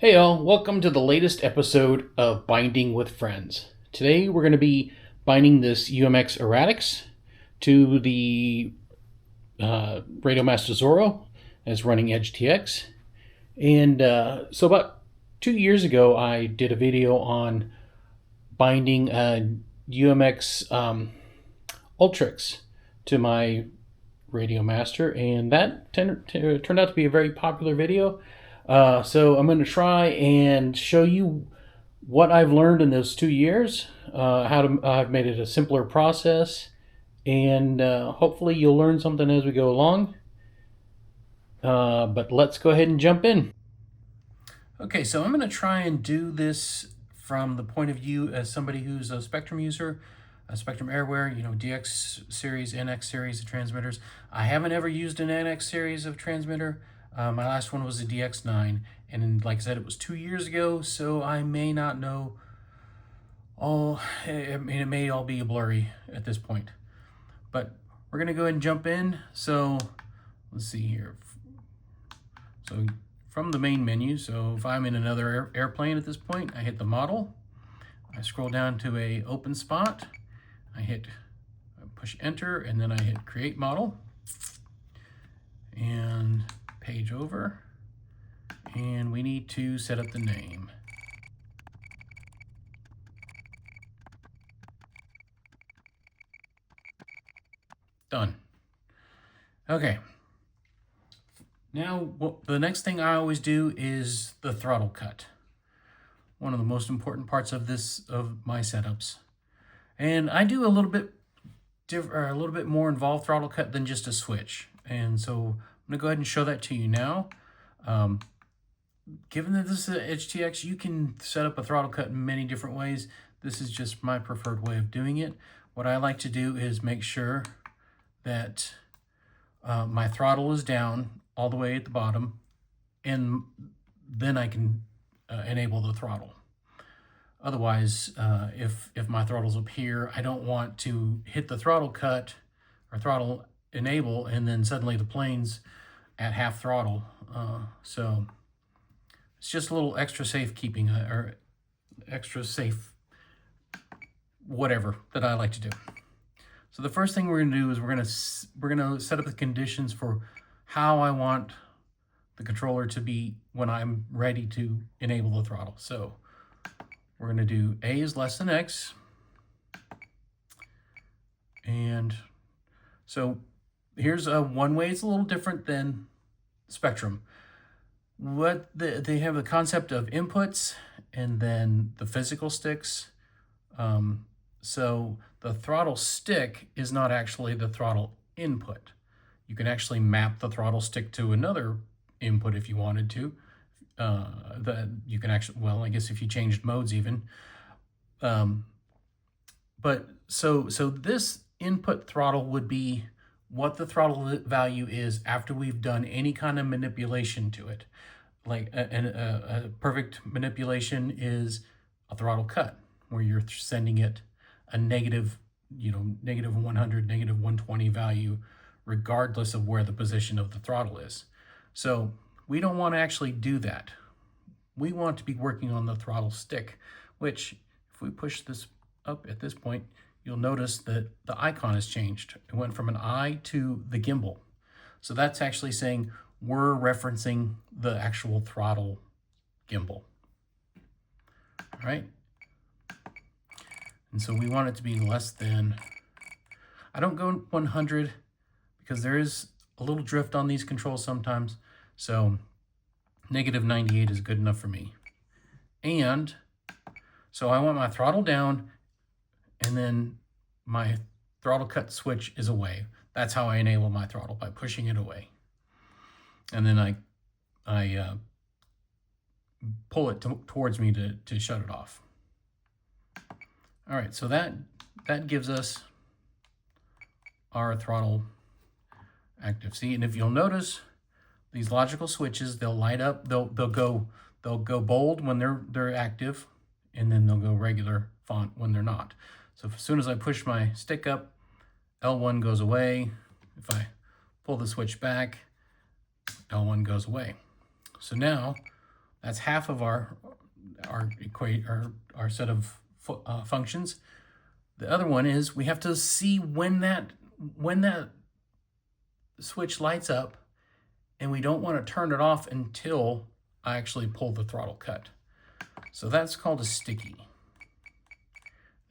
Hey all, welcome to the latest episode of Binding with Friends. Today we're going to be binding this UMX Eratix to the Radiomaster Zorro as running EdgeTX. And so about 2 years ago I did a video on binding UMX Ultrix to my Radiomaster, and that turned out to be a very popular video. So I'm going to try and show you what I've learned in those 2 years, I've made it a simpler process, and hopefully you'll learn something as we go along. But let's go ahead and jump in. Okay, so I'm going to try and do this from the point of view as somebody who's a Spektrum user, a Spektrum Airware, DX series, NX series of transmitters. I haven't ever used an NX series of transmitter. My last one was a DX9, and like I said, it was 2 years ago, so I may not know all. I mean, it may all be blurry at this point. But we're gonna go ahead and jump in. So let's see here. So from the main menu, so if I'm in another airplane at this point, I hit the model. I scroll down to a open spot. I push enter, and then I hit create model. And page over, and we need to set up the name. Done. Okay. Now, the next thing I always do is the throttle cut. One of the most important parts of my setups. And I do a little bit more involved throttle cut than just a switch. And so I'm gonna go ahead and show that to you now. Given that this is an EdgeTX, you can set up a throttle cut in many different ways. This is just my preferred way of doing it. What I like to do is make sure that my throttle is down all the way at the bottom, and then I can enable the throttle. Otherwise, if my throttle's up here, I don't want to hit the throttle cut or throttle enable, and then suddenly the plane's at half throttle. So it's just a little extra safe keeping, or extra safe whatever that I like to do. So the first thing we're going to do is we're going to set up the conditions for how I want the controller to be when I'm ready to enable the throttle. So we're going to do A is less than X. And so here's one way it's a little different than Spektrum. They have the concept of inputs and then the physical sticks. So the throttle stick is not actually the throttle input. You can actually map the throttle stick to another input if you wanted to. That you can actually, well, I guess if you changed modes even. But so this input throttle would be what the throttle value is after we've done any kind of manipulation to it. Like a perfect manipulation is a throttle cut, where you're sending it a negative, negative 100, negative 120 value, regardless of where the position of the throttle is. So we don't want to actually do that. We want to be working on the throttle stick, which if we push this up at this point, you'll notice that the icon has changed. It went from an eye to the gimbal. So that's actually saying we're referencing the actual throttle gimbal. All right. And so we want it to be less than, I don't go 100 because there is a little drift on these controls sometimes. So negative 98 is good enough for me. And so I want my throttle down, and then my throttle cut switch is away. That's how I enable my throttle, by pushing it away. And then I pull it towards me to shut it off. All right, so that gives us our throttle active. See, and if you'll notice, these logical switches, they'll light up. They'll go bold when they're active, and then they'll go regular font when they're not. So as soon as I push my stick up, L1 goes away. If I pull the switch back, L1 goes away. So now That's half of our set of functions. The other one is we have to see when that switch lights up, and we don't want to turn it off until I actually pull the throttle cut. So that's called a sticky.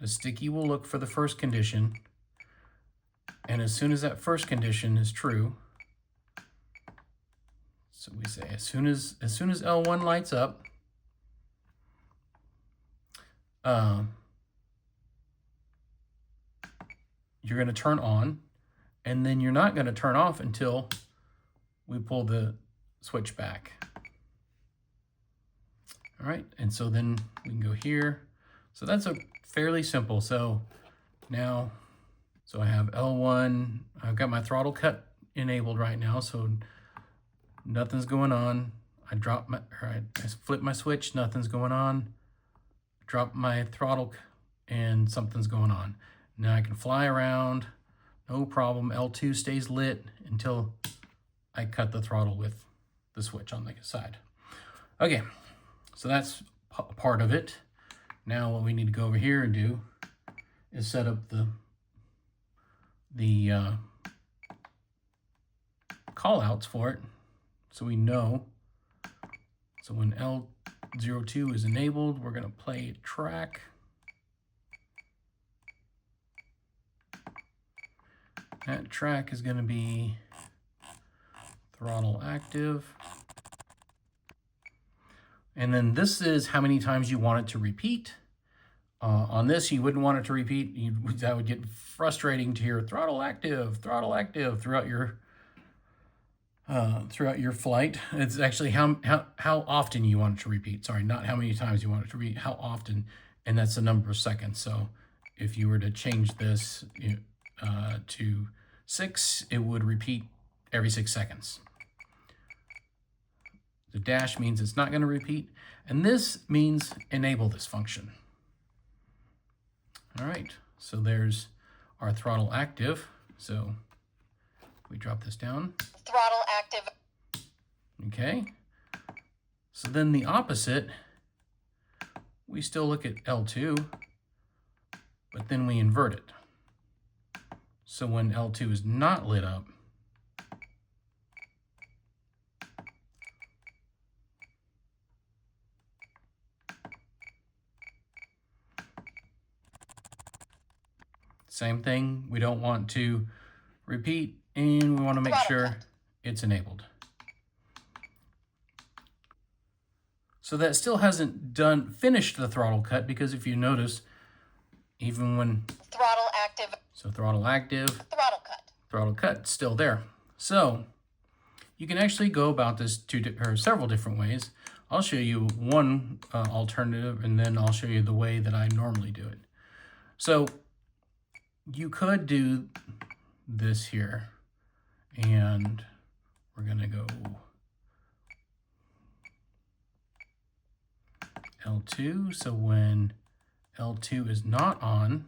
The sticky will look for the first condition, and as soon as that first condition is true, so we say as soon as L1 lights up, you're going to turn on, and then you're not going to turn off until we pull the switch back. All right, and so then we can go here. So that's a fairly simple. So now, so I have L1, I've got my throttle cut enabled right now, so nothing's going on. I flip my switch, nothing's going on. Drop my throttle and something's going on. Now I can fly around, no problem. L2 stays lit until I cut the throttle with the switch on the side. Okay, so that's part of it. Now what we need to go over here and do is set up the call outs for it, so we know. So when L02 is enabled, we're gonna play a track. That track is gonna be throttle active. And then this is how many times you want it to repeat. On this, you wouldn't want it to repeat. That would get frustrating to hear throttle active throughout your flight. It's actually how often you want it to repeat. Sorry, not how many times you want it to repeat, how often, and that's the number of seconds. So if you were to change this to 6, it would repeat every 6 seconds. The dash means it's not going to repeat, and this means enable this function. All right, so there's our throttle active. So we drop this down. Throttle active. Okay. So then the opposite, we still look at L2, but then we invert it. So when L2 is not lit up, same thing, we don't want to repeat, and we want to make sure it's enabled. So that still hasn't finished the throttle cut, because if you notice, even when throttle active, so throttle active, throttle cut, still there. So you can actually go about this several different ways. I'll show you one alternative, and then I'll show you the way that I normally do it. So you could do this here, and we're gonna go L2. So when L2 is not on,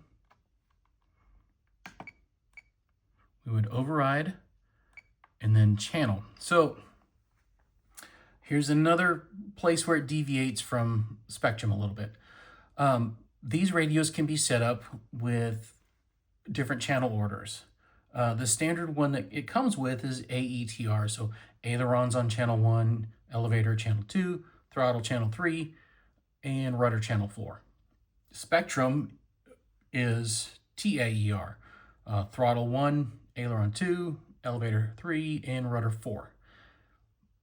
we would override and then channel. So here's another place where it deviates from Spektrum a little bit. These radios can be set up with different channel orders. The standard one that it comes with is AETR. So ailerons on channel 1, elevator channel 2, throttle channel 3, and rudder channel 4. Spektrum is TAER. Throttle 1, aileron 2, elevator 3, and rudder 4.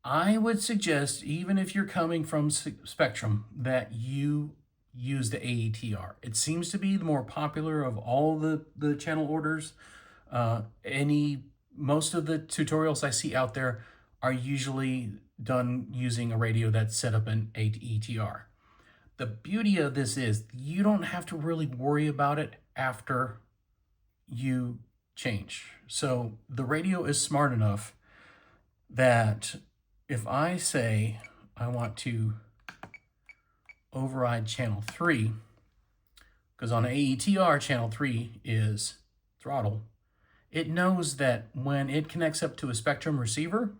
I would suggest, even if you're coming from Spektrum, that you use the AETR. It seems to be the more popular of all the channel orders. Most of the tutorials I see out there are usually done using a radio that's set up in AETR. The beauty of this is you don't have to really worry about it after you change. So the radio is smart enough that if I say I want to override channel 3, because on AETR channel 3 is throttle, it knows that when it connects up to a Spektrum receiver,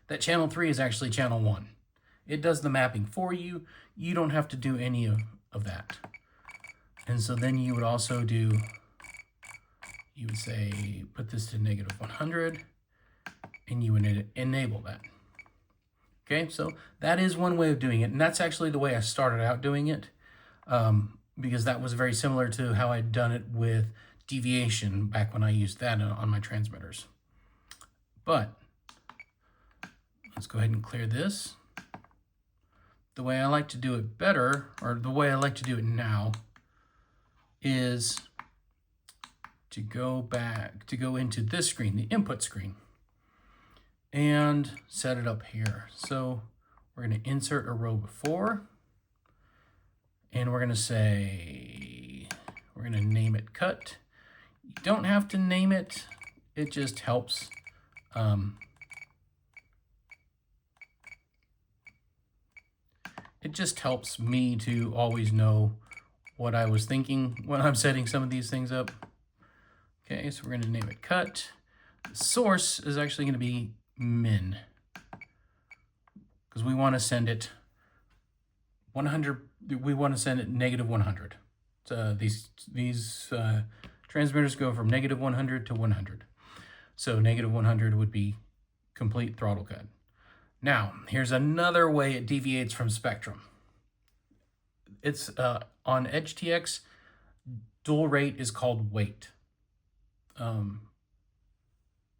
that channel 3 is actually channel 1. It does the mapping for you. You don't have to do any of that. And so then you would also do, you would say, put this to negative 100, and you would enable that. Okay, so that is one way of doing it. And that's actually the way I started out doing it, because that was very similar to how I'd done it with deviation back when I used that on my transmitters. But let's go ahead and clear this. The way I like to do it better, or the way I like to do it now, is to go into this screen, the input screen, and set it up here. So we're going to insert a row before, and we're going to say, we're going to name it cut. You don't have to name it. It just helps. It just helps me to always know what I was thinking when I'm setting some of these things up. Okay, so we're going to name it cut. The source is actually going to be min, because we want to send it 100. We want to send it negative 100. So these transmitters go from negative 100 to 100. So negative 100 would be complete throttle cut. Now, here's another way it deviates from Spektrum. It's on EdgeTX, dual rate is called wait. I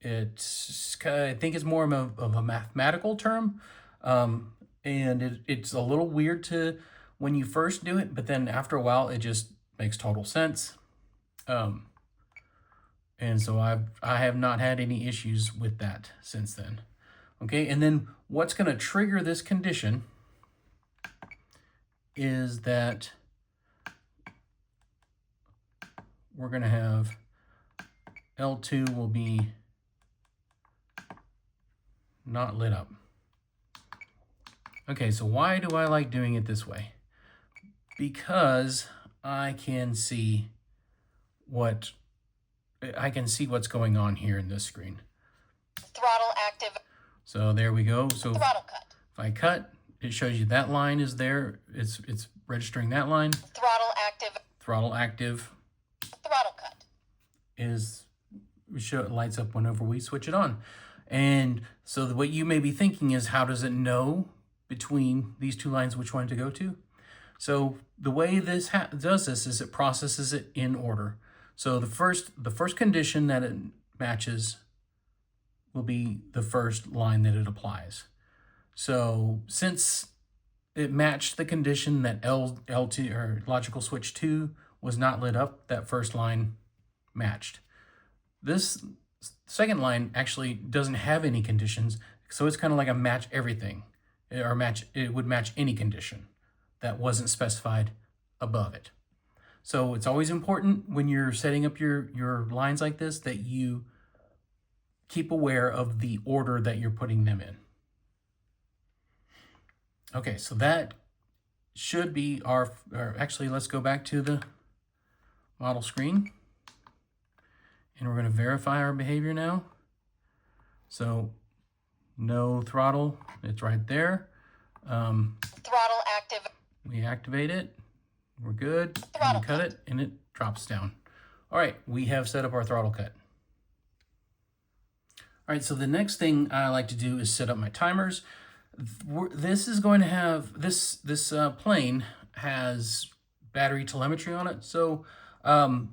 think it's more of a mathematical term, and it's a little weird to when you first do it, but then after a while, it just makes total sense. And so I have not had any issues with that since then. Okay, and then what's going to trigger this condition is that we're going to have L2 will be not lit up. Okay, so why do I like doing it this way? Because I can see what's going on here in this screen. Throttle active. So there we go. So Throttle cut. if I cut, it shows you that line is there. It's registering that line. Throttle active. Throttle active Throttle cut. lights up whenever we switch it on. And so what you may be thinking is, how does it know between these two lines which one to go to? So the way this does this is it processes it in order. So the first condition that it matches will be the first line that it applies. So since it matched the condition that L2 or logical switch 2 was not lit up, that first line matched. This second line actually doesn't have any conditions, so it's kind of like a match everything, or it would match any condition that wasn't specified above it. So it's always important when you're setting up your lines like this that you keep aware of the order that you're putting them in. Okay, so that should be or actually, let's go back to the model screen. And we're going to verify our behavior now. So no throttle, it's right there. Throttle active. We activate it, we're good. And we cut it, and it drops down. All right, we have set up our throttle cut. All right, so the next thing I like to do is set up my timers. This is going to have, this plane has battery telemetry on it. So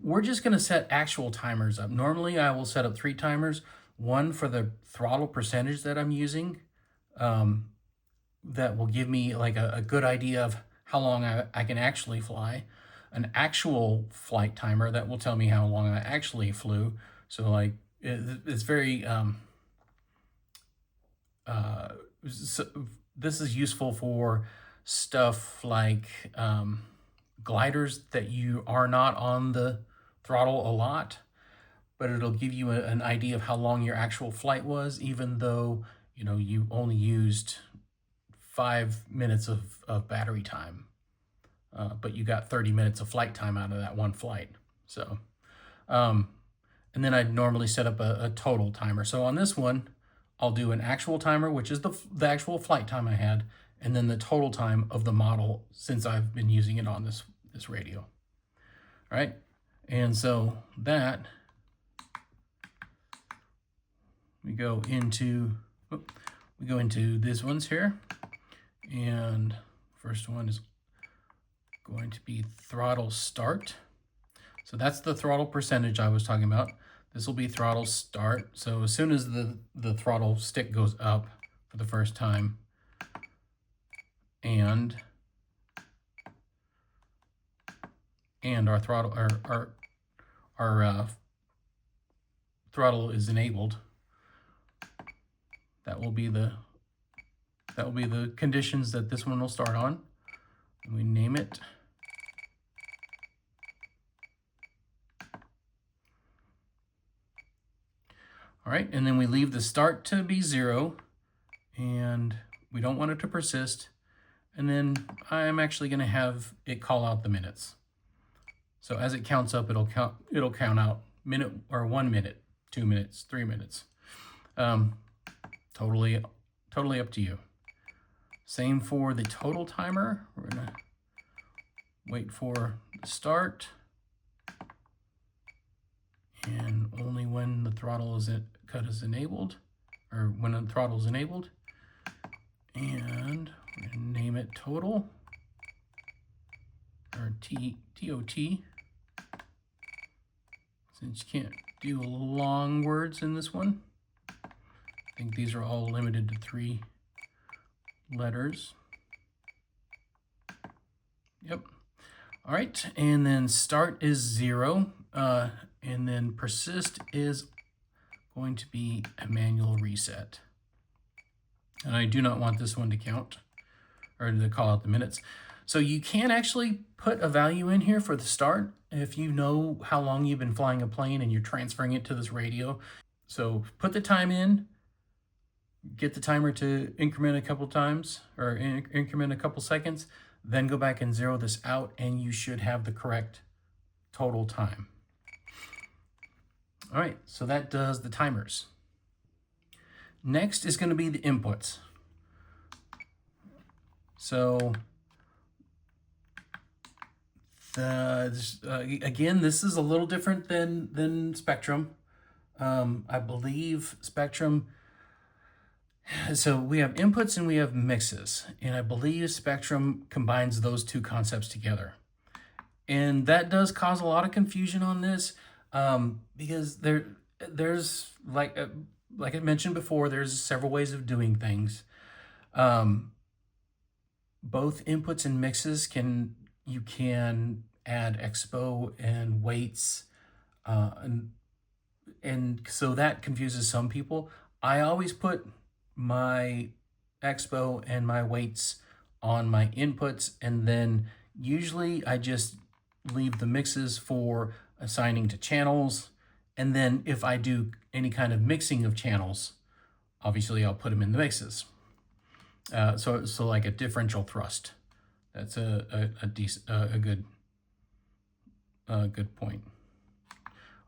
we're just going to set actual timers up. Normally I will set up 3 timers, one for the throttle percentage that I'm using, that will give me like a good idea of how long I can actually fly, an actual flight timer that will tell me how long I actually flew. So like it's very, so this is useful for stuff like gliders that you are not on the throttle a lot, but it'll give you an idea of how long your actual flight was, even though you only used 5 minutes of battery time, but you got 30 minutes of flight time out of that one flight. So and then I'd normally set up a total timer. So on this one, I'll do an actual timer, which is the actual flight time I had, and then the total time of the model since I've been using it on this radio. All right, and so that we go into these ones here, and first one is going to be throttle start. So that's the throttle percentage I was talking about. This will be throttle start. So as soon as the throttle stick goes up for the first time, and our throttle our throttle is enabled, that will be the conditions that this one will start on. And we name it. All right, and then we leave the start to be 0, and we don't want it to persist. And then I'm actually going to have it call out the minutes. So as it counts up, it'll count out minute or 1 minute, 2 minutes, 3 minutes. Totally up to you. Same for the total timer. We're gonna wait for the start, and only when the throttle cut is enabled, or when the throttle is enabled, and we're gonna name it total, or TOT, since you can't do long words in this one. I think these are all limited to 3 letters. Yep. All right, and then start is 0, and then persist is going to be a manual reset. And I do not want this one to count, or to call out the minutes. So you can actually put a value in here for the start if you know how long you've been flying a plane and you're transferring it to this radio. So put the time in, get the timer to increment a couple times, or increment a couple seconds, then go back and zero this out, and you should have the correct total time. All right, so that does the timers. Next is going to be the inputs. So again, this is a little different than Spektrum. I believe Spektrum, so we have inputs and we have mixes, and I believe Spektrum combines those two concepts together. And that does cause a lot of confusion on this, because there's like I mentioned before, there's several ways of doing things. Both inputs and mixes you can add expo and weights, and so that confuses some people. I always put my expo and my weights on my inputs, and then usually I just leave the mixes for assigning to channels. And then if I do any kind of mixing of channels, obviously I'll put them in the mixes. So like a differential thrust. That's a good point.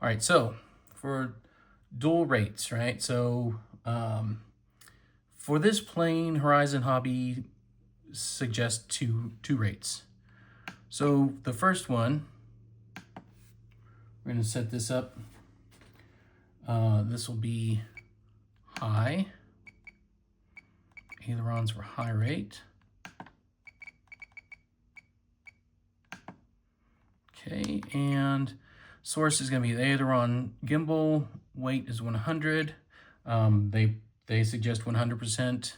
All right, so for dual rates, right? So for this plane, Horizon Hobby suggests two rates. So the first one, we're going to set this up. This will be high. Ailerons for high rate. Okay, and source is going to be the aileron gimbal. Weight is 100. They suggest 100%.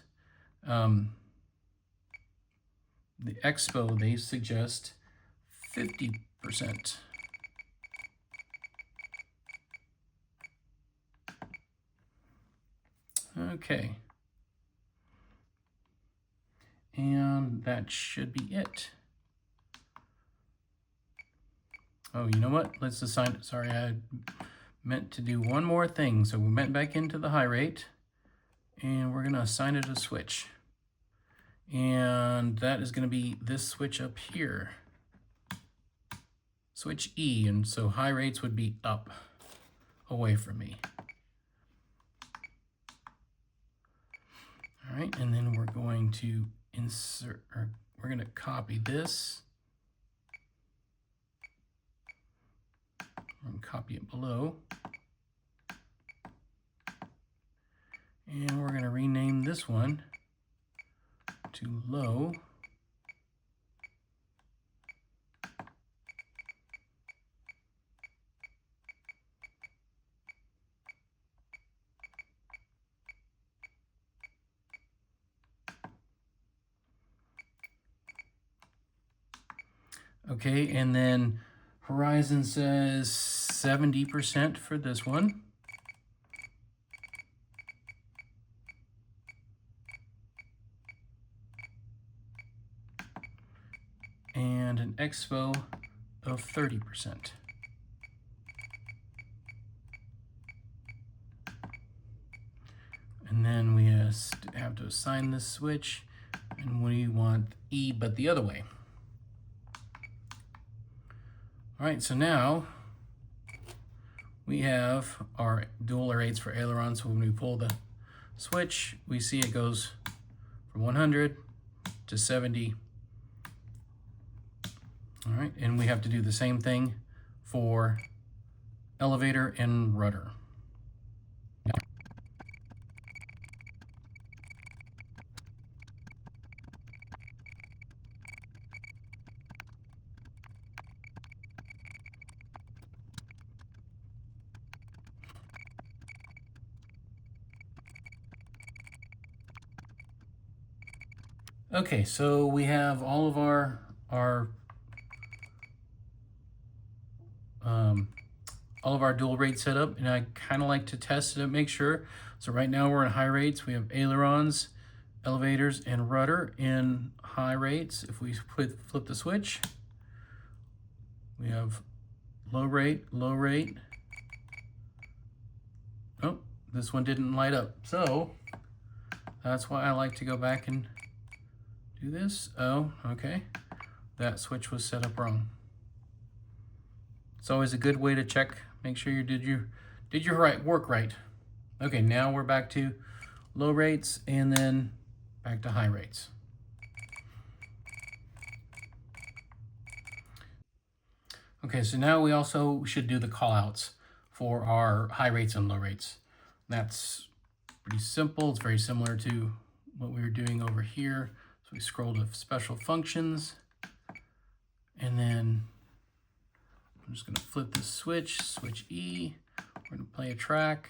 The expo, they suggest 50%. Okay. And that should be it. Oh, you know what? Let's assign it. Sorry, I meant to do one more thing. So we went back into the high rate, and we're going to assign it a switch. And that is going to be this switch up here. Switch E, and so high rates would be up, away from me. All right, and then we're going to insert, or we're going to copy this. And copy it below. And we're going to rename this one to low. Okay, and then horizon says 70% for this one. And an expo of 30%. And then we have to assign this switch, and we want E, but the other way. All right, so now we have our dual arrays for ailerons. So when we pull the switch, we see it goes from 100 to 70. All right, and we have to do the same thing for elevator and rudder. Okay, so we have all of our dual rates set up, and I kind of like to test it to make sure. So right now we're in high rates. We have ailerons, elevators, and rudder in high rates. If we flip the switch, we have low rate, low rate. Oh, this one didn't light up. So that's why I like to go back and do this. Oh, okay. That switch was set up wrong. It's always a good way to check, make sure you did your work right. Okay, now we're back to low rates and then back to high rates. Okay, so now we also should do the callouts for our high rates and low rates. That's pretty simple. It's very similar to what we were doing over here. So we scroll to special functions, and then I'm just going to flip this switch, switch E. We're going to play a track.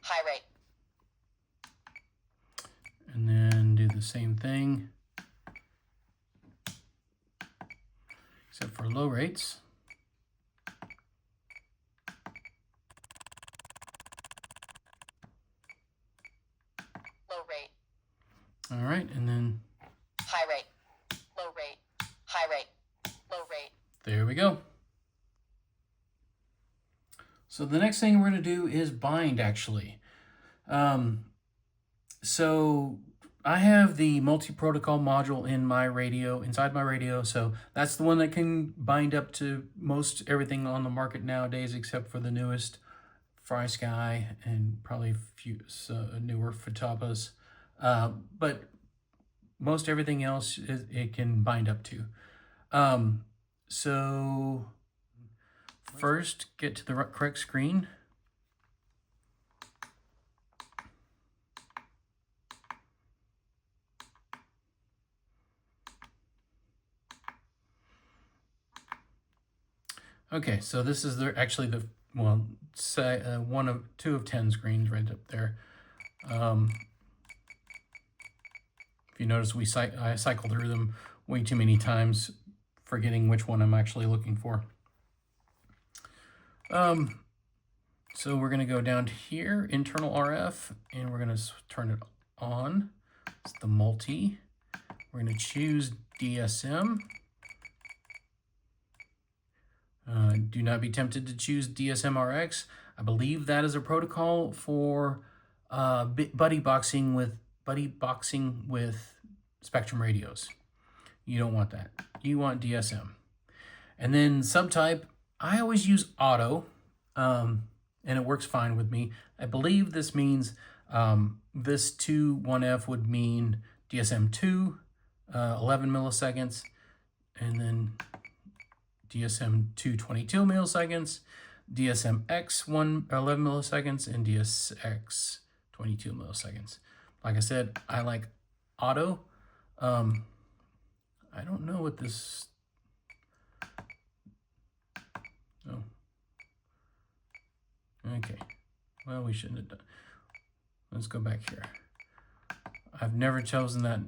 High rate. And then do the same thing, except for low rates. Low rate. All right, and then high rate, low rate, high rate, low rate. There we go. So the next thing we're going to do is bind, actually. So I have the multi-protocol module in my radio, inside my radio. So that's the one that can bind up to most everything on the market nowadays, except for the newest FrySky and probably a few newer Fatapas. But most everything else it can bind up to. So first, get to the correct screen. Okay, so this is actually the one of 2 of 10 screens right up there. If you notice, I cycle through them way too many times, forgetting which one I'm actually looking for. So we're going to go down to here, internal RF, and we're going to turn it on. It's the multi. We're going to choose DSM. Do not be tempted to choose DSM-RX. I believe that is a protocol for buddy boxing with Spektrum radios. You don't want that. You want DSM. And then subtype, I always use auto. and it works fine with me. I believe this means this 2.1F would mean DSM2, 11 milliseconds, and then DSM2, 22 milliseconds, DSMX 11 milliseconds, and DSX 22 milliseconds. Like I said, I like auto. I don't know what this... Oh. Okay. Well, we shouldn't have done... Let's go back here. I've never chosen that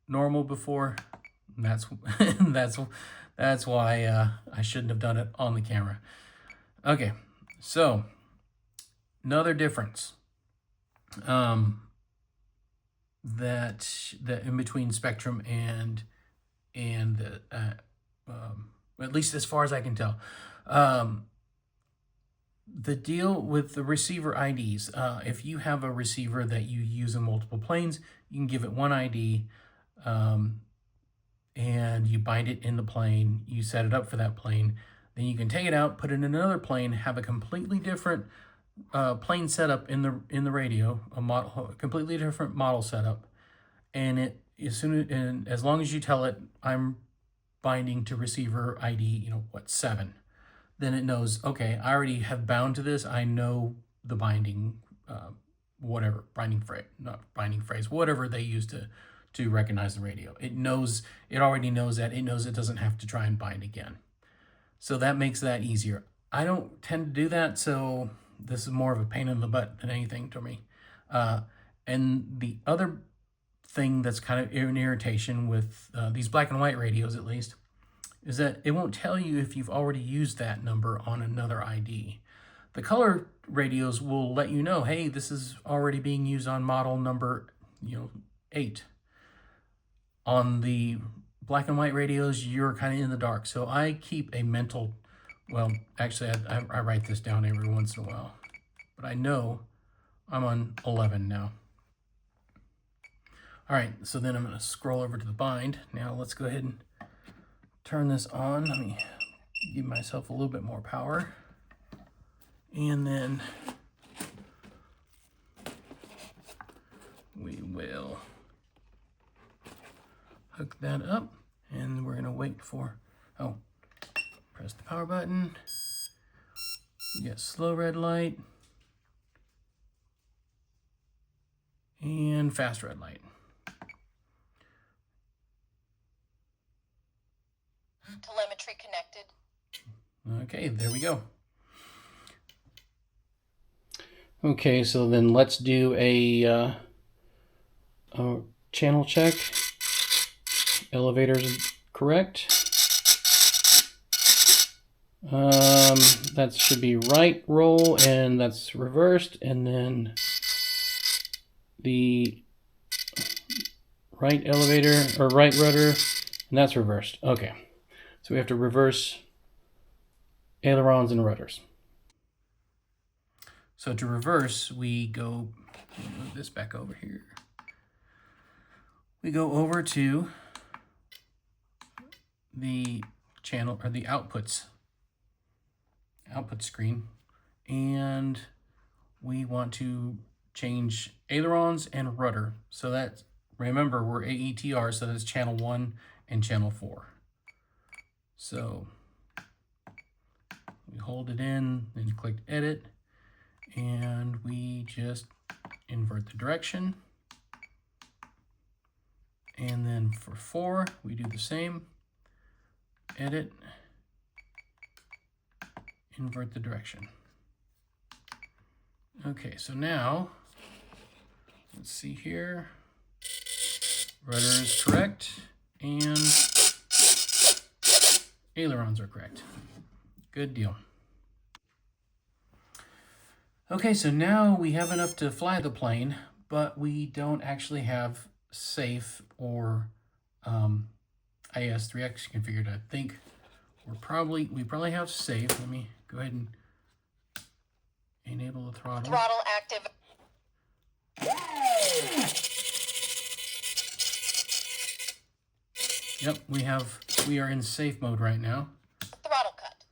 normal before. That's that's why I shouldn't have done it on the camera. Okay, so another difference that in between Spektrum and at least as far as I can tell, the deal with the receiver IDs, if you have a receiver that you use in multiple planes, you can give it one ID, and you bind it in the plane, you set it up for that plane, then you can take it out, put it in another plane, have a completely different plane setup in the radio, a completely different model setup, and as long as you tell it, I'm binding to receiver ID, 7. Then it knows, okay, I already have bound to this. I know the binding, binding phrase, whatever they use to recognize the radio. It already knows that. It knows it doesn't have to try and bind again. So that makes that easier. I don't tend to do that, so this is more of a pain in the butt than anything to me. And the other thing that's kind of an irritation with these black and white radios, at least, is that it won't tell you if you've already used that number on another ID. The color radios will let you know, hey, this is already being used on model number 8. On the black and white radios, you're kind of in the dark. So I keep a mental, well, actually I write this down every once in a while, but I know I'm on 11 now. All right, so then I'm gonna scroll over to the bind. Now let's go ahead and turn this on. Let me give myself a little bit more power. And then we will hook that up, and we're gonna wait for, press the power button. We got slow red light and fast red light. Telemetry connected. Okay, there we go. Okay, so then let's do a channel check. Elevator's correct. That should be right roll, and that's reversed, and then the right elevator, or right rudder, and that's reversed. Okay. So we have to reverse ailerons and rudders. So to reverse, we go, move this back over here. We go over to the channel, or the output screen, and we want to change ailerons and rudder. So that's, remember, we're AETR, so that's channel 1 and channel 4. So we hold it in, then click edit, and we just invert the direction. And then for 4, we do the same, edit, invert the direction. Okay, so now, let's see here. Rudder is correct, and ailerons are correct. Good deal. Okay, so now we have enough to fly the plane, but we don't actually have safe or IS3X configured. I think we probably have safe. Let me go ahead and enable the throttle. Throttle active. Yep, we are in safe mode right now. Throttle cut.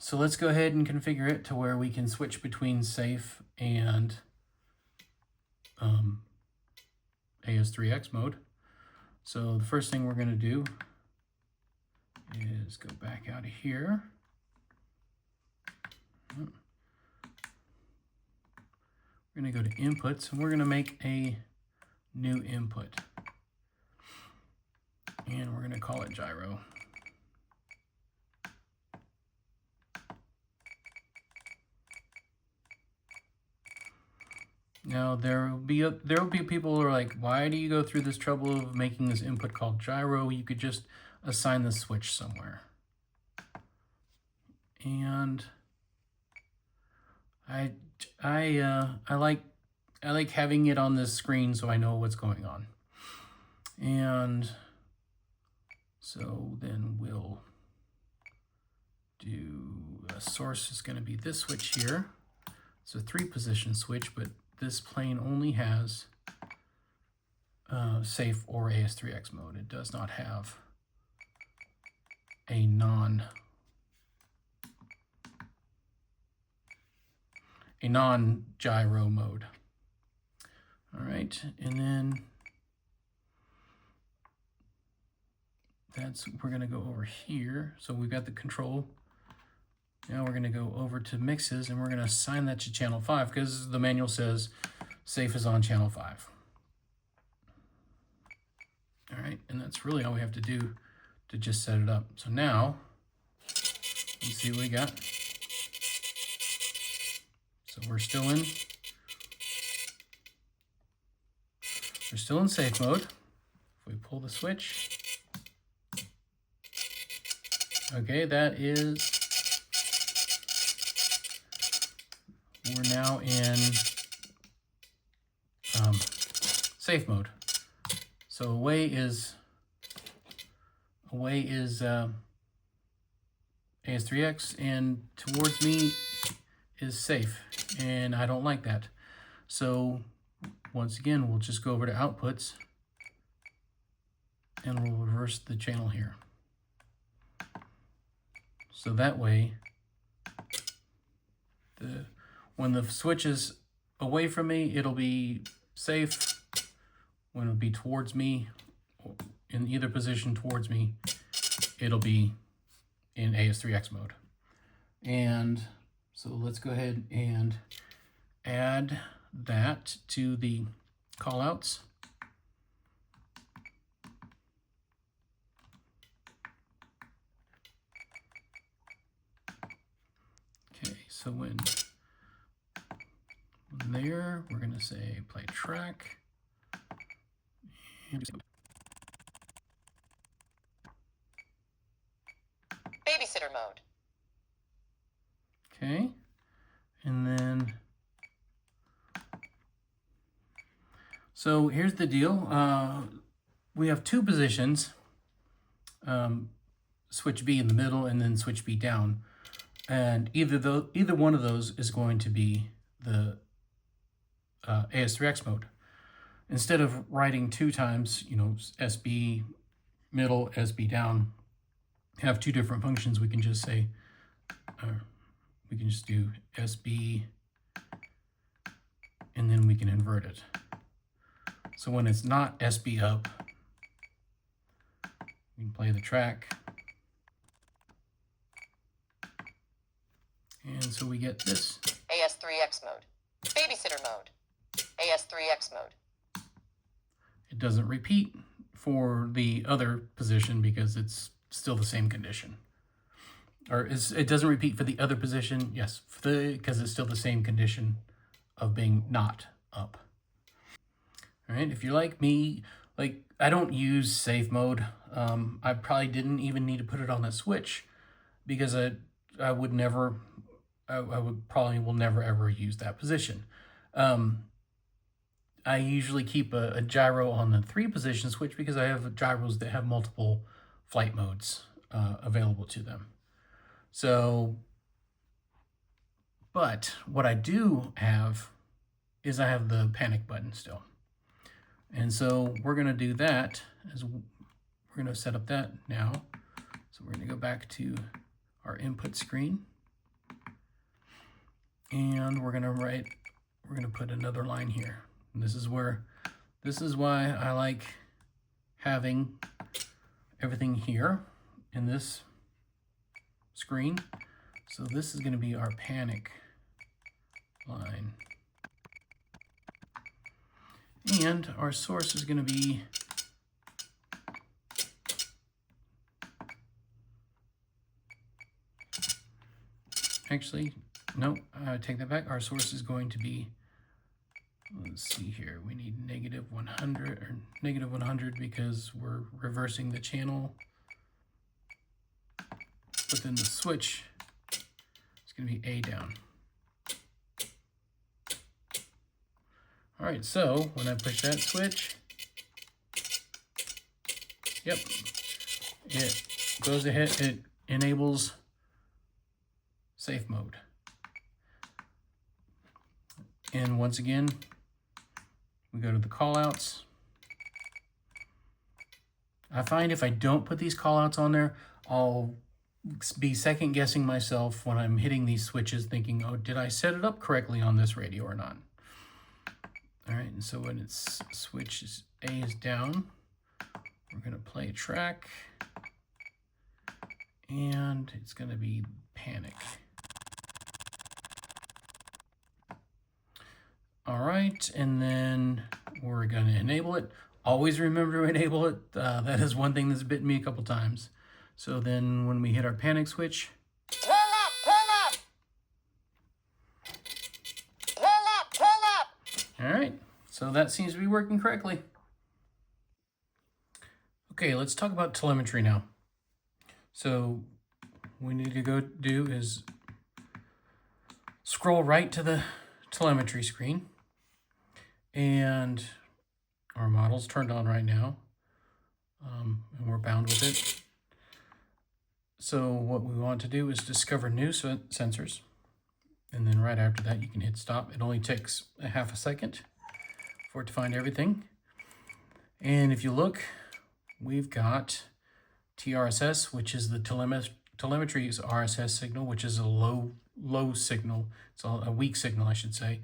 So let's go ahead and configure it to where we can switch between safe and AS3X mode. So the first thing we're going to do is go back out of here. We're going to go to inputs, and we're going to make a new input. And we're going to call it gyro. Now there will be people who are like, why do you go through this trouble of making this input called gyro? You could just assign the switch somewhere. And I like having it on this screen so I know what's going on. And so then we'll do a source is going to be this switch here. It's a 3-position switch, but this plane only has safe or AS3X mode. It does not have a non-gyro mode. All right, and then we're going to go over here. So we've got the control. Now we're going to go over to mixes, and we're going to assign that to channel 5 because the manual says safe is on channel 5. All right, and that's really all we have to do to just set it up. So now, let's see what we got. So we're still in safe mode. If we pull the switch, okay, that is, we're now in safe mode. So away is AS3X, and towards me is safe, and I don't like that. So once again, we'll just go over to outputs, and we'll reverse the channel here. So that way, when the switch is away from me, it'll be safe. When it'll be towards me, in either position towards me, it'll be in AS3X mode. And so let's go ahead and add that to the callouts. Okay, so when there, we're going to say play track. Babysitter mode. Okay, and then, so here's the deal. We have 2 positions, switch B in the middle and then switch B down. And either one of those is going to be the AS3X mode. Instead of writing 2 times, SB middle, SB down, have 2 different functions, we can just say, we can just do SB, and then we can invert it. So when it's not SB up, we can play the track. And so we get this. AS3X mode. Babysitter mode. AS3X mode. It doesn't repeat for the other position because it's still the same condition. Or it doesn't repeat for the other position, yes, because it's still the same condition of being not up. All right, if you're like me, I don't use safe mode. I probably didn't even need to put it on a switch because I would probably will never ever use that position. I usually keep a gyro on the 3-position switch because I have gyros that have multiple flight modes available to them. So, but what I do have is I have the panic button still. And so we're going to do that, as we're going to set up that now. So we're going to go back to our input screen. And we're gonna put another line here. And this is why I like having everything here in this screen. So this is gonna be our panic line. And our source is gonna be actually, no, I take that back. Our source is going to be, let's see here, we need negative 100 or negative 100 because we're reversing the channel. But then the switch is going to be A down. All right, so when I push that switch, yep, it goes ahead, it enables safe mode. And once again, we go to the callouts. I find if I don't put these callouts on there, I'll be second guessing myself when I'm hitting these switches thinking, oh, did I set it up correctly on this radio or not? All right, and so when it's switch A is down, we're gonna play a track and it's gonna be panic. All right, and then we're gonna enable it. Always remember to enable it. That is one thing that's bitten me a couple times. So then when we hit our panic switch, Pull up, pull up. Pull up, pull up. all right, so that seems to be working correctly. Okay, let's talk about telemetry now. So what we need to go do is scroll right to the telemetry screen, and our model's turned on right now, and we're bound with it. So what we want to do is discover new sensors, and then right after that you can hit stop. It only takes a half a second for it to find everything. And if you look, we've got TRSS, which is the telemetry's RSS signal, which is a low signal. It's a weak signal, I should say.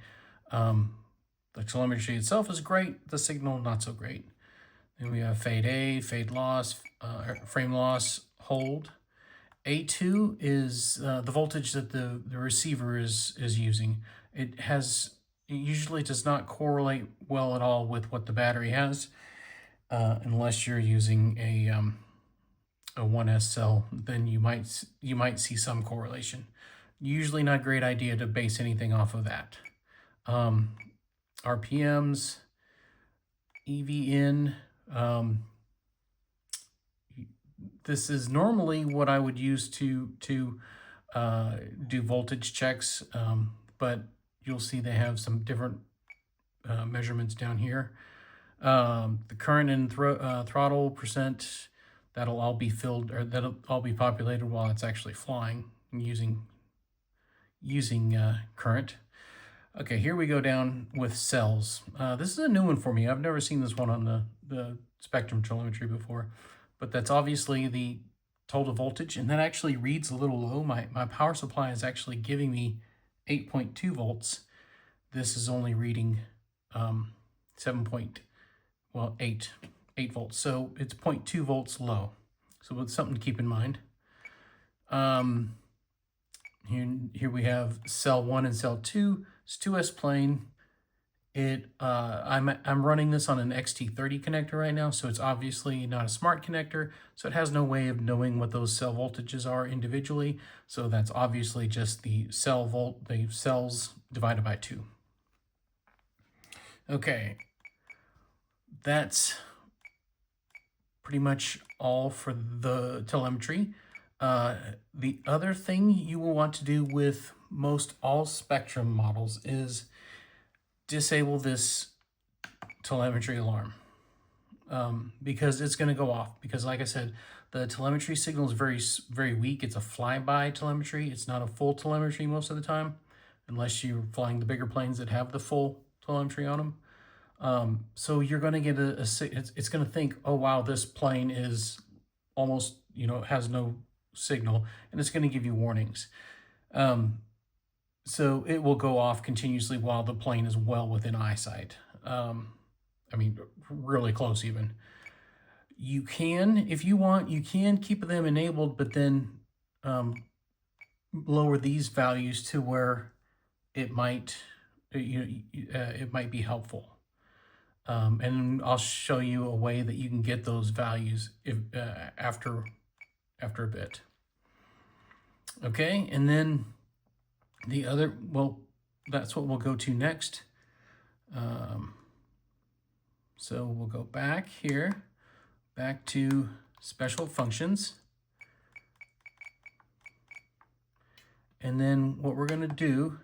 The telemetry itself is great, the signal not so great. Then we have fade A, fade loss, frame loss, hold. A2 is the voltage that the receiver is using. It usually does not correlate well at all with what the battery has, unless you're using a 1S cell. Then you might see some correlation. Usually not a great idea to base anything off of that. RPMs, EVN. This is normally what I would use to do voltage checks, but you'll see they have some different measurements down here. The current and throttle percent, that'll all be filled, or that'll all be populated while it's actually flying using current. Okay, here we go down with cells. This is a new one for me. I've never seen this one on the Spektrum telemetry before, but that's obviously the total voltage, and that actually reads a little low. My power supply is actually giving me 8.2 volts. This is only reading 8 volts. So it's 0.2 volts low. So it's something to keep in mind. Here we have cell 1 and cell 2. It's 2S plane. I'm running this on an XT30 connector right now, so it's obviously not a smart connector, so it has no way of knowing what those cell voltages are individually. So that's obviously just the cells divided by 2. Okay, that's pretty much all for the telemetry. The other thing you will want to do with most all Spektrum models is disable this telemetry alarm, because it's going to go off. Because like I said, the telemetry signal is very, very weak. It's a flyby telemetry. It's not a full telemetry most of the time, unless you're flying the bigger planes that have the full telemetry on them. So you're going to get it's going to think, oh wow, this plane is almost, has no signal, and it's going to give you warnings. So it will go off continuously while the plane is well within eyesight. I mean, really close even. You can, if you want, you can keep them enabled, but then lower these values to where it might, it might be helpful. And I'll show you a way that you can get those values if, after a bit. Okay, and then the other, well, that's what we'll go to next. So we'll go back here, back to special functions. And then what we're going to do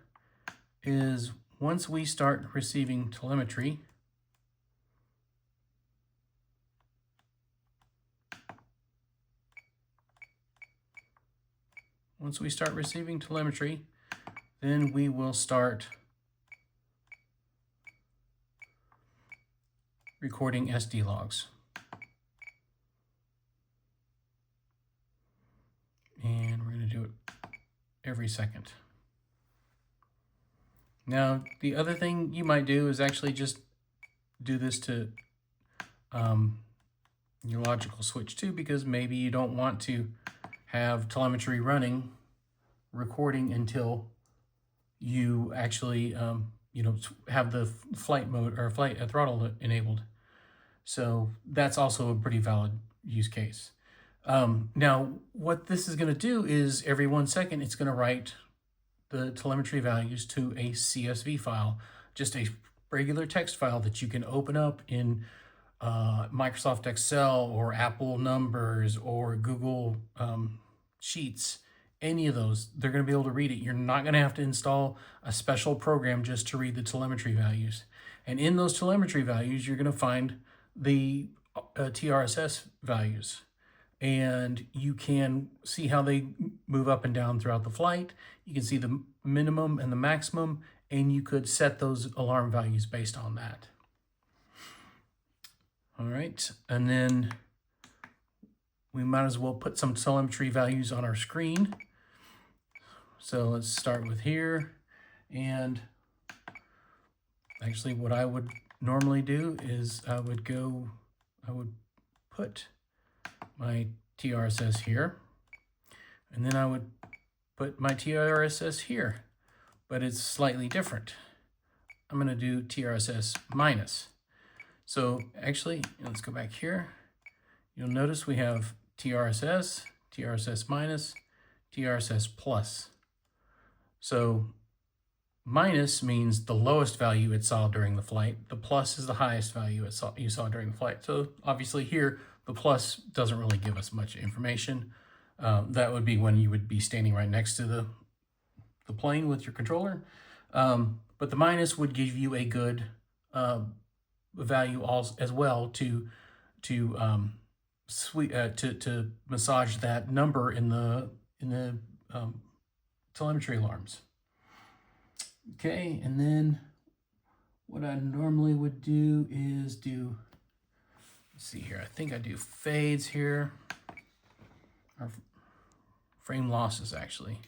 is once we start receiving telemetry, then we will start recording SD logs. And we're going to do it every second. Now, the other thing you might do is actually just do this to your logical switch too, because maybe you don't want to have telemetry running, recording until you actually, have the flight mode or throttle enabled. So that's also a pretty valid use case. Now, what this is going to do is every 1 second, it's going to write the telemetry values to a CSV file, just a regular text file that you can open up in Microsoft Excel or Apple Numbers or Google Sheets. Any of those, they're going to be able to read it. You're not going to have to install a special program just to read the telemetry values. And in those telemetry values, you're going to find the TRSS values. And you can see how they move up and down throughout the flight. You can see the minimum and the maximum, and you could set those alarm values based on that. All right, and then we might as well put some telemetry values on our screen. So let's start with here. And actually what I would normally do is I would put my TRSS here, and then I would put my TRSS here, but it's slightly different. I'm going to do TRSS minus. So actually, let's go back here. You'll notice we have TRSS, TRSS minus, TRSS plus. So minus means the lowest value it saw during the flight. The plus is the highest value you saw during the flight. So obviously here, the plus doesn't really give us much information. That would be when you would be standing right next to the plane with your controller. But the minus would give you a good value as well to massage that number in the telemetry alarms. Okay, and then what I normally would do is let's see here, I think I do fades here, or frame losses actually.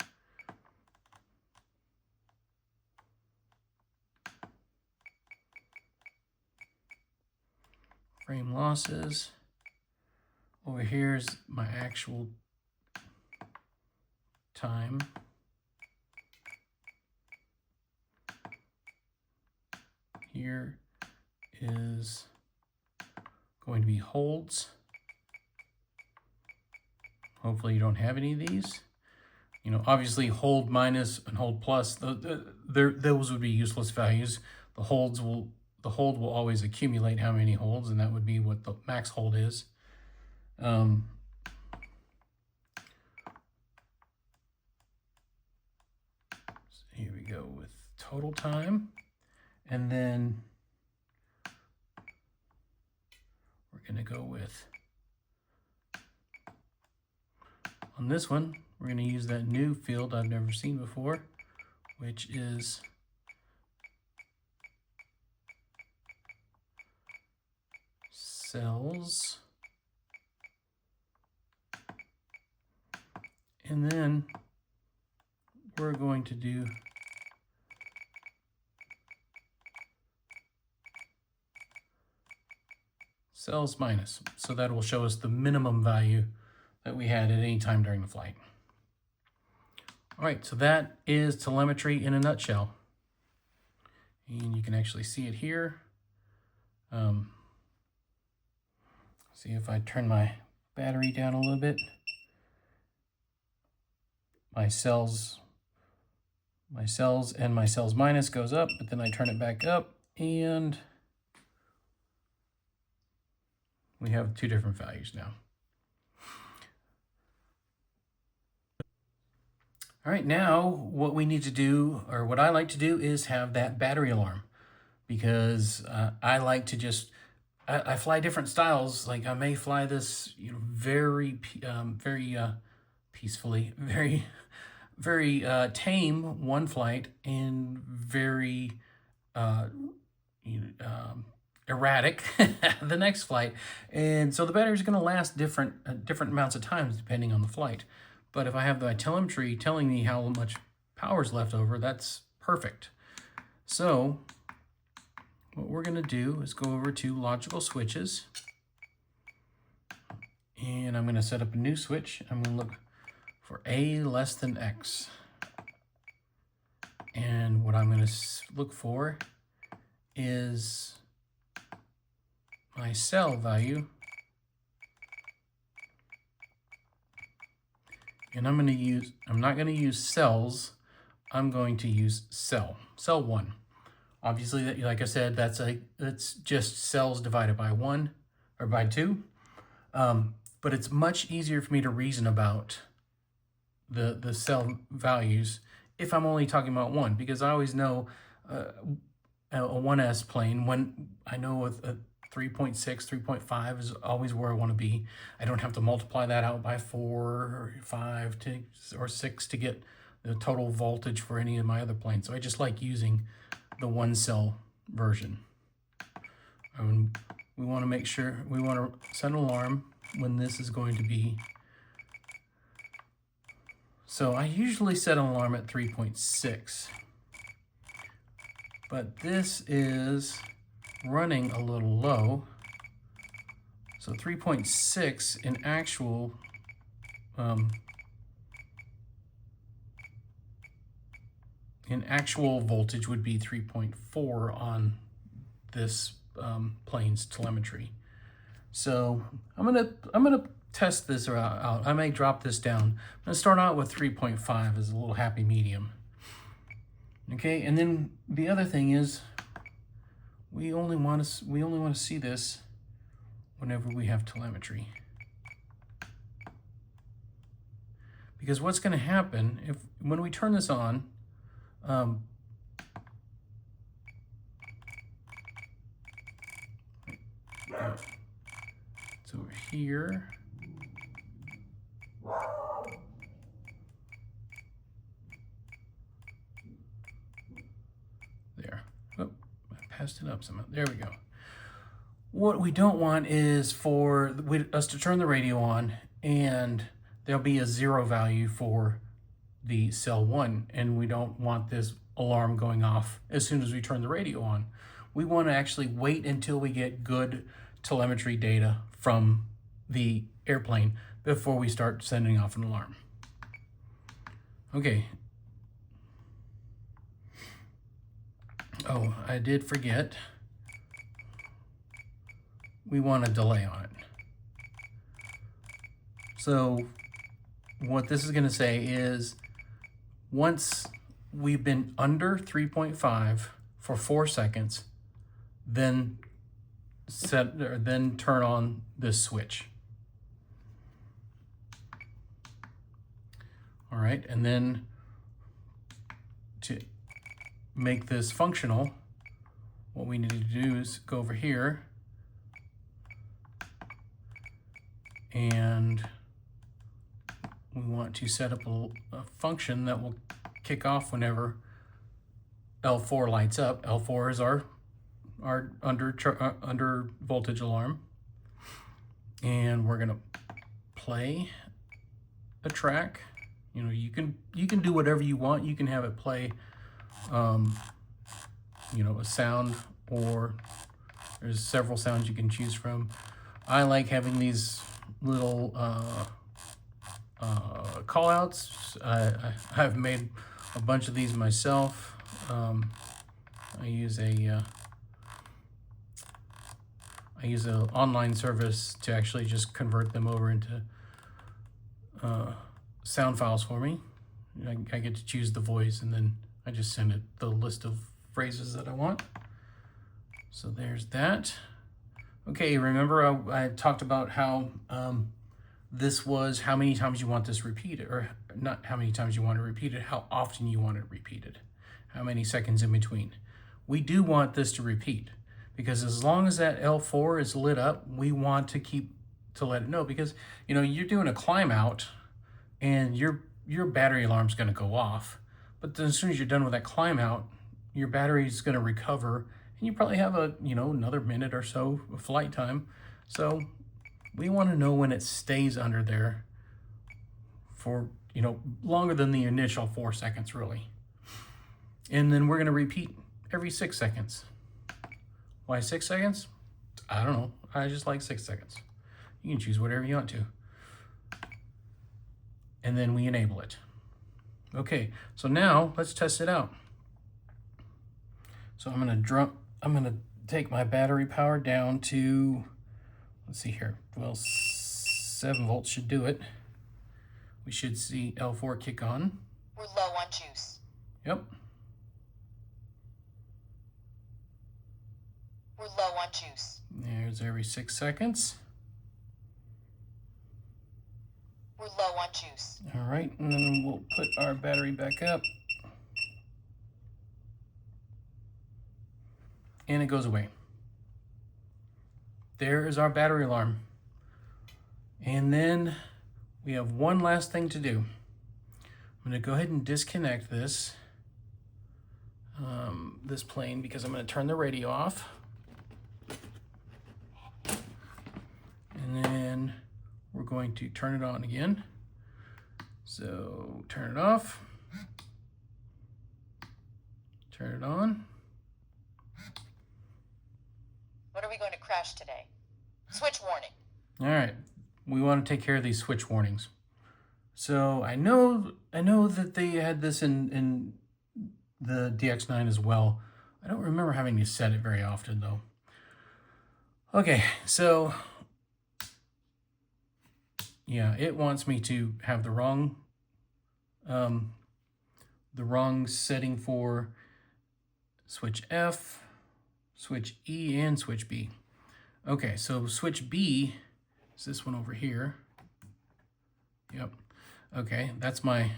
Frame losses. Over here's my actual time. Here is going to be holds. Hopefully you don't have any of these. Obviously hold minus and hold plus, those would be useless values. The hold will always accumulate how many holds, and that would be what the max hold is. So here we go with total time. And then we're going to go with, on this one, we're going to use that new field I've never seen before, which is cells. And then we're going to do cells minus. So that will show us the minimum value that we had at any time during the flight. All right, so that is telemetry in a nutshell. And you can actually see it here. See if I turn my battery down a little bit. My cells and my cells minus goes up, but then I turn it back up and we have two different values now. All right, now what we need to do, or what I like to do, is have that battery alarm, because I like to just, I fly different styles. Like I may fly this, you know, very peacefully, very tame one flight, and very erratic the next flight. And so the battery is going to last different amounts of times depending on the flight. But if I have my telemetry telling me how much power is left over, that's perfect. So what we're going to do is go over to logical switches, and I'm going to set up a new switch. I'm going to look for A less than X. And what I'm going to look for is my cell value. And I'm not going to use cells. I'm going to use cell 1. Obviously, that, like I said, that's just cells divided by 1 or by 2. But it's much easier for me to reason about the cell values if I'm only talking about 1, because I always know a 1S plane, when I know a 3.6, 3.5 is always where I want to be. I don't have to multiply that out by 4 or 5 or 6 to get the total voltage for any of my other planes. So I just like using the 1 cell version. We want to make sure, we want to set an alarm when this is going to be. So I usually set an alarm at 3.6, but this is running a little low. So 3.6 in actual voltage would be 3.4 on this plane's telemetry. So I'm gonna test this out. I may drop this down. I'm gonna start out with 3.5 as a little happy medium. Okay, and then the other thing is, we only want to see this whenever we have telemetry. Because what's going to happen when we turn this on, it's over here. There. Oh, I passed it up somehow. There we go. What we don't want is for us to turn the radio on and there'll be a 0 value for the cell 1, and we don't want this alarm going off as soon as we turn the radio on. We want to actually wait until we get good telemetry data from the airplane before we start sending off an alarm. Okay. Oh, I did forget. We want a delay on it. So what this is going to say is, once we've been under 3.5 for 4 seconds, then turn on this switch. All right, and then to make this functional, what we need to do is go over here and we want to set up a function that will kick off whenever L4 lights up. L4 is our under voltage alarm, and we're gonna play a track. You know, you can do whatever you want. You can have it play, you know, a sound or There's several sounds you can choose from. I like having these little call outs. I've made a bunch of these myself. I use an online service to actually just convert them over into sound files for me. I get to choose the voice, and then I just send it the list of phrases that I want. So there's that. Okay, remember I talked about how this was how many times you want this repeated, or not how many times you want to repeat it, how often you want it repeated, how many seconds in between. We do want this to repeat, because as long as that L4 is lit up, we want to keep to let it know, because you know you're doing a climb out and your battery alarm's going to go off, but then as soon as you're done with that climb out, your battery is going to recover, and you probably have another minute or so of flight time. So we want to know when it stays under there for longer than the initial 4 seconds really. And then we're going to repeat every 6 seconds. Why 6 seconds? I don't know. I just like 6 seconds. You can choose whatever you want to. And then we enable it. Okay, so now let's test it out. So I'm gonna take my battery power down to, let's see here, well, 7 volts should do it. We should see L4 kick on. We're low on juice. Yep. We're low on juice. There's every 6 seconds. We're low on juice. All right, and then we'll put our battery back up. And it goes away. There is our battery alarm. And then we have one last thing to do. I'm going to go ahead and disconnect this this plane, because I'm going to turn the radio off. And then we're going to turn it on again. So turn it off. Turn it on. What are we going to crash today? Switch warning. All right, we want to take care of these switch warnings. So I know that they had this in the DX9 as well. I don't remember having to set it very often though. Okay, so yeah, it wants me to have the wrong setting for switch F, switch E, and switch B. Okay, so switch B is this one over here. Yep. Okay, that's my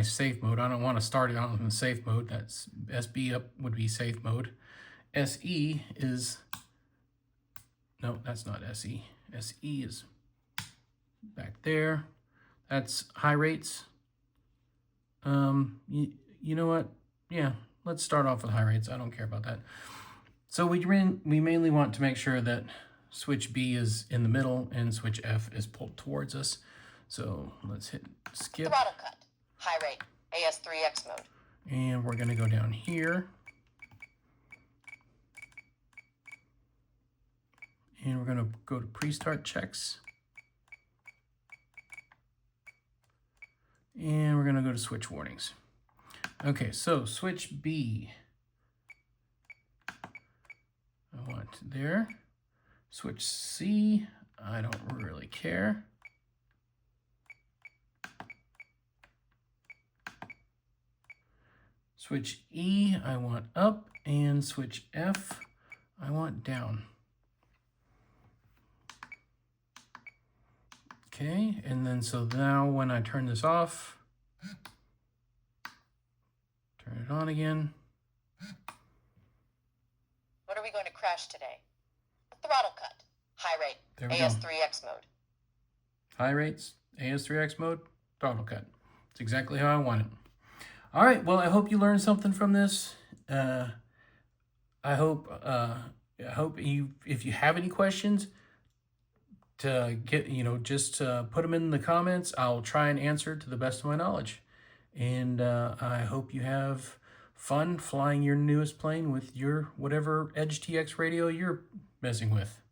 safe mode. I don't want to start it out in safe mode. That's SB up would be safe mode. SE is, no, that's not SE. SE is back there. That's high rates. You know what? Yeah, let's start off with high rates. I don't care about that. So we mainly want to make sure that switch B is in the middle and switch F is pulled towards us. So let's hit skip. Throttle cut. High rate. AS3X mode. And we're going to go down here. And we're going to go to pre-start checks. And we're going to go to switch warnings. Okay, so switch B. I want there. Switch C, I don't really care. Switch E, I want up, and switch F, I want down. Okay, and then so now when I turn this off, turn it on again. What are we going to crash today? Throttle cut. High rate. There we AS3X mode. High rates, AS3X mode, throttle cut. It's exactly how I want it. All right, well, I hope you learned something from this. I hope you, if you have any questions, to get, just put them in the comments. I'll try and answer to the best of my knowledge. And I hope you have fun flying your newest plane with your whatever EdgeTX radio you're messing with.